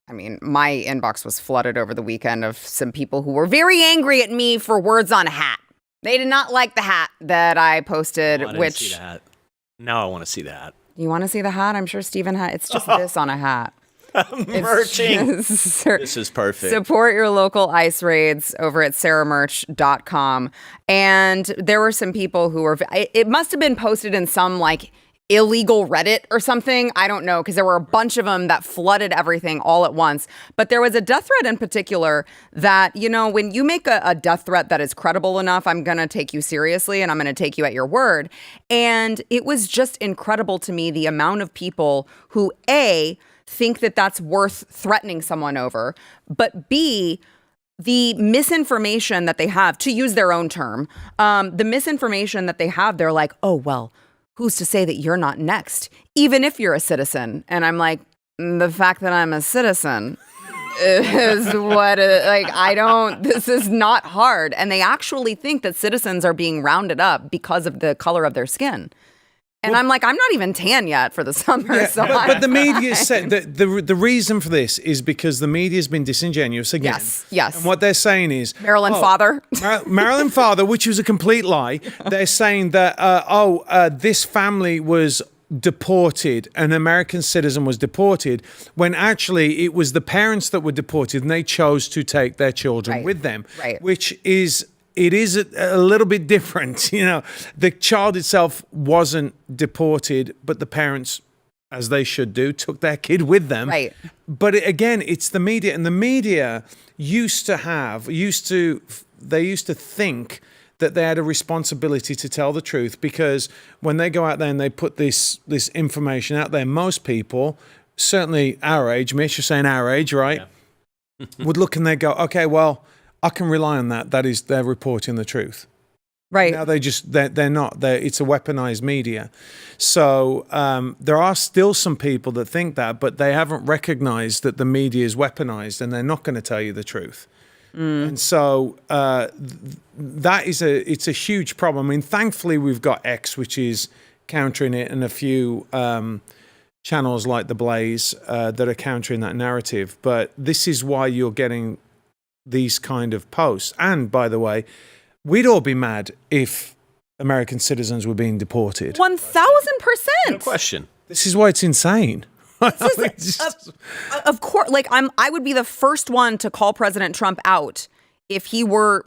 I mean, my inbox was flooded over the weekend of some people who were very angry at me for words on a hat. They did not like the hat that I posted, I didn't see that. Now I want to see that. You want to see the hat? I'm sure Steven had. It's just this on a hat. Merching. This is perfect. Support your local ICE raids over at sarahmerch.com. And there were some people who were, it must have been posted in some like illegal Reddit or something. I don't know, because there were a bunch of them that flooded everything all at once. But there was a death threat in particular that, you know, when you make a death threat that is credible enough, I'm going to take you seriously and I'm going to take you at your word. And it was just incredible to me the amount of people who, A, think that that's worth threatening someone over, but B, the misinformation that they have, to use their own term, the misinformation that they have, they're like, oh, well, who's to say that you're not next, even if you're a citizen? And I'm like, the fact that I'm a citizen is what, this is not hard. And they actually think that citizens are being rounded up because of the color of their skin. And I'm like, I'm not even tan yet for the summer. Yeah, so but the media said that the reason for this is because the media has been disingenuous again. Yes. And what they're saying is Marilyn Father. Marilyn Father, which was a complete lie. They're saying that this family was deported, an American citizen was deported, when actually it was the parents that were deported and they chose to take their children with them, which is. It is a little bit different. You know, the child itself wasn't deported, but the parents, as they should do, took their kid with them. Right. But again, it's the media, and the media used to think that they had a responsibility to tell the truth, because when they go out there and they put this information out there, most people, certainly our age, Mitch, you're saying our age, right? Yeah. would look and they go, okay, well, I can rely on that. That is, they're reporting the truth. Right. Now they're not. It's a weaponized media. So there are still some people that think that, but they haven't recognized that the media is weaponized and they're not going to tell you the truth. And so it's a huge problem. I mean, thankfully we've got X, which is countering it, and a few channels like the Blaze that are countering that narrative. But this is why you're getting these kind of posts. And by the way, we'd all be mad if American citizens were being deported. 1,000%. No question. This is why it's insane. Of course, like I would be the first one to call President Trump out if he were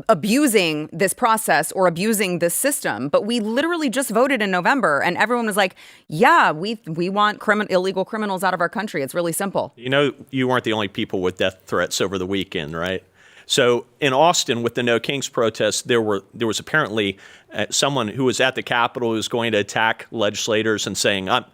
abusing this process or abusing this system. But we literally just voted in November and everyone was like, yeah, we want illegal criminals out of our country. It's really simple. You know, you weren't the only people with death threats over the weekend, right? So in Austin with the No Kings protest, there was apparently someone who was at the Capitol who was going to attack legislators and saying, I'm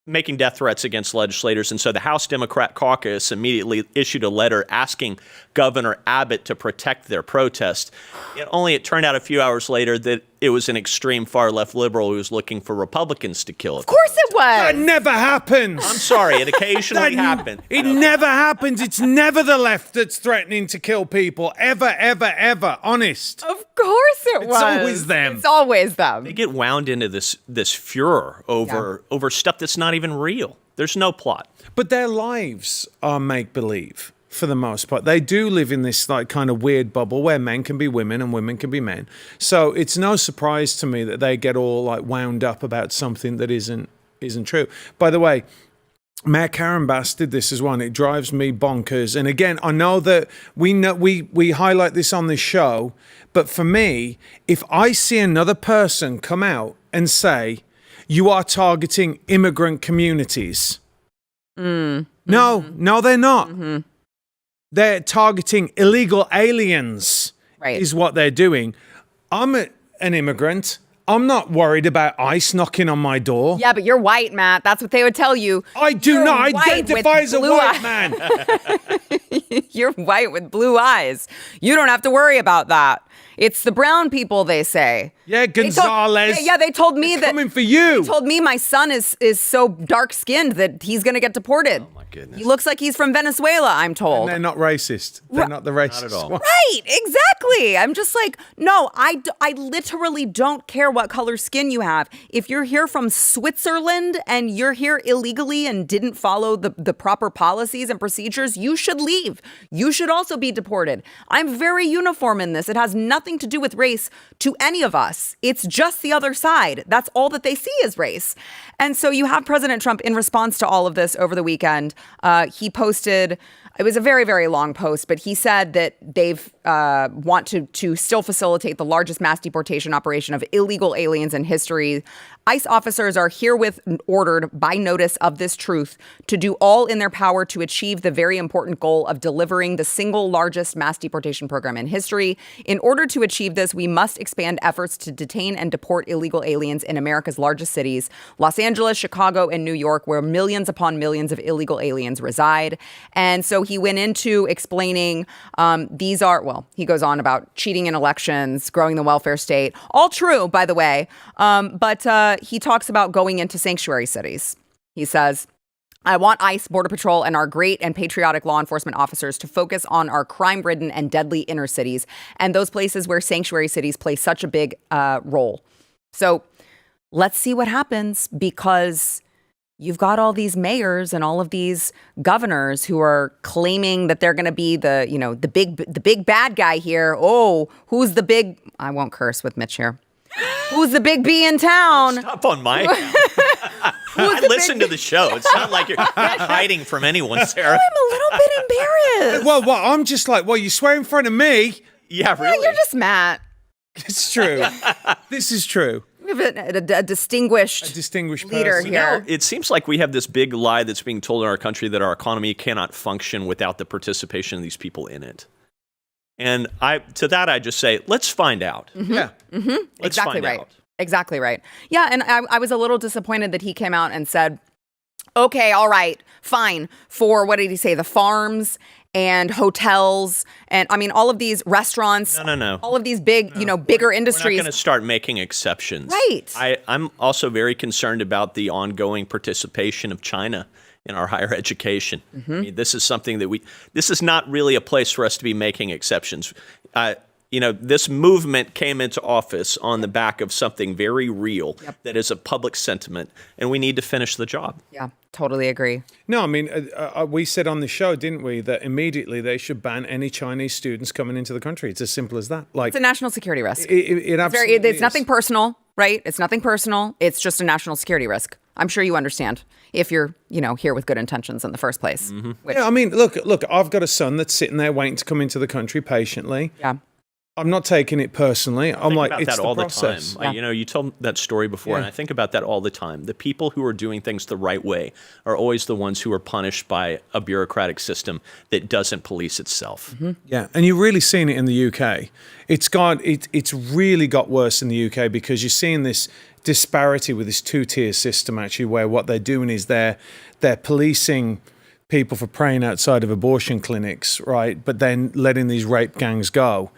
making death threats against legislators. And so the House Democrat caucus immediately issued a letter asking Governor Abbott to protect their protest. It turned out a few hours later that it was an extreme far-left liberal who was looking for Republicans to kill it. Of course it was. That never happens. I'm sorry, it occasionally happens. It never happens. It's never the left that's threatening to kill people. Ever, ever, ever. Honest. Of course it was. It's always them. It's always them. They get wound into this furor over stuff that's not even real. There's no plot. But their lives are make-believe for the most part. They do live in this like kind of weird bubble where men can be women and women can be men. So it's no surprise to me that they get all like wound up about something that isn't true. By the way, Mayor Karen Bass did this as well, and it drives me bonkers. And again, I know that we highlight this on this show, but for me, if I see another person come out and say, you are targeting immigrant communities. No, they're not. They're targeting illegal aliens, is what they're doing. I'm an immigrant. I'm not worried about ICE knocking on my door. Yeah, but you're white, Matt. That's what they would tell you. I do not identify as a white man. You're white with blue eyes. You don't have to worry about that. It's the brown people, they say. Yeah, Gonzalez. They told me that. Coming for you. They told me my son is so dark-skinned that he's going to get deported. Oh, my goodness. He looks like he's from Venezuela, I'm told. And they're not racist. They're not the racist. Not at all. one. Right, exactly. I'm just like, no, I literally don't care what color skin you have. If you're here from Switzerland and you're here illegally and didn't follow the proper policies and procedures, you should leave. You should also be deported. I'm very uniform in this. It has nothing to do with race to any of us. It's just the other side. That's all that they see is race. And so you have President Trump in response to all of this over the weekend. He posted, it was a very, very long post, but he said that they've want to still facilitate the largest mass deportation operation of illegal aliens in history. ICE officers are herewith ordered by notice of this truth to do all in their power to achieve the very important goal of delivering the single largest mass deportation program in history. In order to achieve this, we must expand efforts to detain and deport illegal aliens in America's largest cities, Los Angeles, Chicago, and New York, where millions upon millions of illegal aliens reside. And so he went into explaining he goes on about cheating in elections, growing the welfare state. All true, by the way. But he talks about going into sanctuary cities. He says, I want ICE, Border Patrol, and our great and patriotic law enforcement officers to focus on our crime-ridden and deadly inner cities and those places where sanctuary cities play such a big role. So let's see what happens, because you've got all these mayors and all of these governors who are claiming that they're going to be the big bad guy here. Oh, who's the big? I won't curse with Mitch here. Who's the big B in town? Stop on my account. I listen to the show. It's not like you're hiding from anyone, Sarah. I'm a little bit embarrassed. Well, I'm just like, you swear in front of me? Yeah, really? You're just Matt. It's true. This is true. We have a distinguished leader person. here. It seems like we have this big lie that's being told in our country that our economy cannot function without the participation of these people in it. And I just say, let's find out. Mm-hmm. Yeah. Mm-hmm. Let's exactly find right. out. Exactly right. Yeah, and I was a little disappointed that he came out and said, okay, all right, fine, for, what did he say, the farms and hotels and, I mean, all of these restaurants. No. All of these big, bigger industries. We're not going to start making exceptions. Right. I'm also very concerned about the ongoing participation of China in our higher education. Mm-hmm. I mean, this is something that this is not really a place for us to be making exceptions. This movement came into office on the back of something very real that is a public sentiment, and we need to finish the job. Yeah, totally agree. No, I mean, we said on the show, didn't we, that immediately they should ban any Chinese students coming into the country. It's as simple as that. Like, it's a national security risk. It absolutely it's nothing personal, right? It's nothing personal. It's just a national security risk. I'm sure you understand if you're, here with good intentions in the first place. Mm-hmm. Yeah, I mean, look, I've got a son that's sitting there waiting to come into the country patiently. Yeah. I'm not taking it personally. I'm like, it's the process. The time. You told that story before, and I think about that all the time. The people who are doing things the right way are always the ones who are punished by a bureaucratic system that doesn't police itself. Mm-hmm. Yeah, and you're really seeing it in the UK. It's really got worse in the UK because you're seeing this disparity with this two-tier system, actually, where what they're doing is they're policing people for praying outside of abortion clinics, right? But then letting these rape gangs go.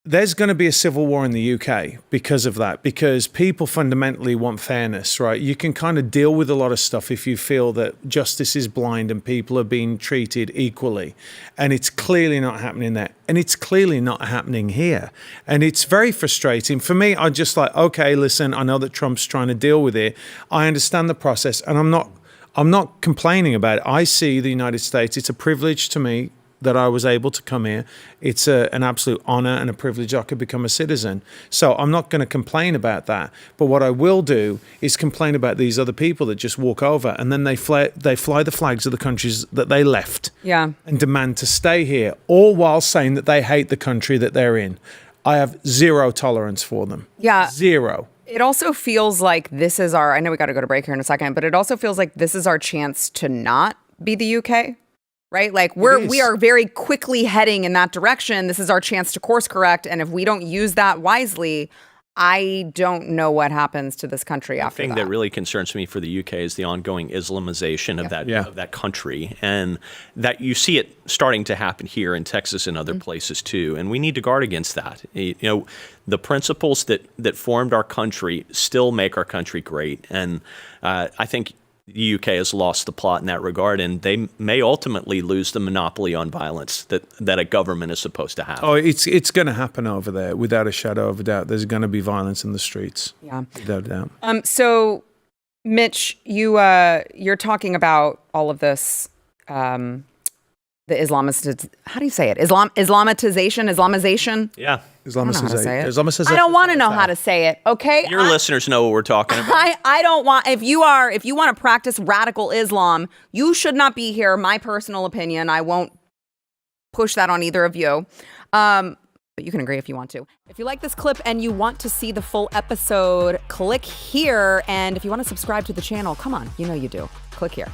There's going to be a civil war in the UK because of that, because people fundamentally want fairness, right? You can kind of deal with a lot of stuff if you feel that justice is blind and people are being treated equally. And it's clearly not happening there. And it's clearly not happening here. And it's very frustrating. For me, I'm just like, okay, listen, I know that Trump's trying to deal with it. I understand the process, and I'm not complaining about it. I see the United States, it's a privilege to me that I was able to come here. It's an absolute honor and a privilege I could become a citizen. So I'm not going to complain about that. But what I will do is complain about these other people that just walk over and then they fly the flags of the countries that they left and demand to stay here, all while saying that they hate the country that they're in. I have zero tolerance for them. Yeah. Zero. It also feels like this is I know we got to go to break here in a second, but it also feels like this is our chance to not be the UK. Right? Like we are very quickly heading in that direction. This is our chance to course correct. And if we don't use that wisely, I don't know what happens to this country after The thing that really concerns me for the UK is the ongoing Islamization of that country, and that you see it starting to happen here in Texas and other places too. And we need to guard against that. You know, the principles that formed our country still make our country great, and I think the UK has lost the plot in that regard, and they may ultimately lose the monopoly on violence that a government is supposed to have. Oh, it's going to happen over there without a shadow of a doubt. There's going to be violence in the streets. Yeah, without a doubt. So, Mitch, you're talking about all of this, the how do you say it? Islamization? Yeah. Islamicization. I don't want to know how to say it. Okay, Your listeners know what we're talking about. I don't want. If you want to practice radical Islam, you should not be here. My personal opinion. I won't push that on either of you. But you can agree if you want to. If you like this clip and you want to see the full episode, click here. And if you want to subscribe to the channel, come on, you know you do. Click here.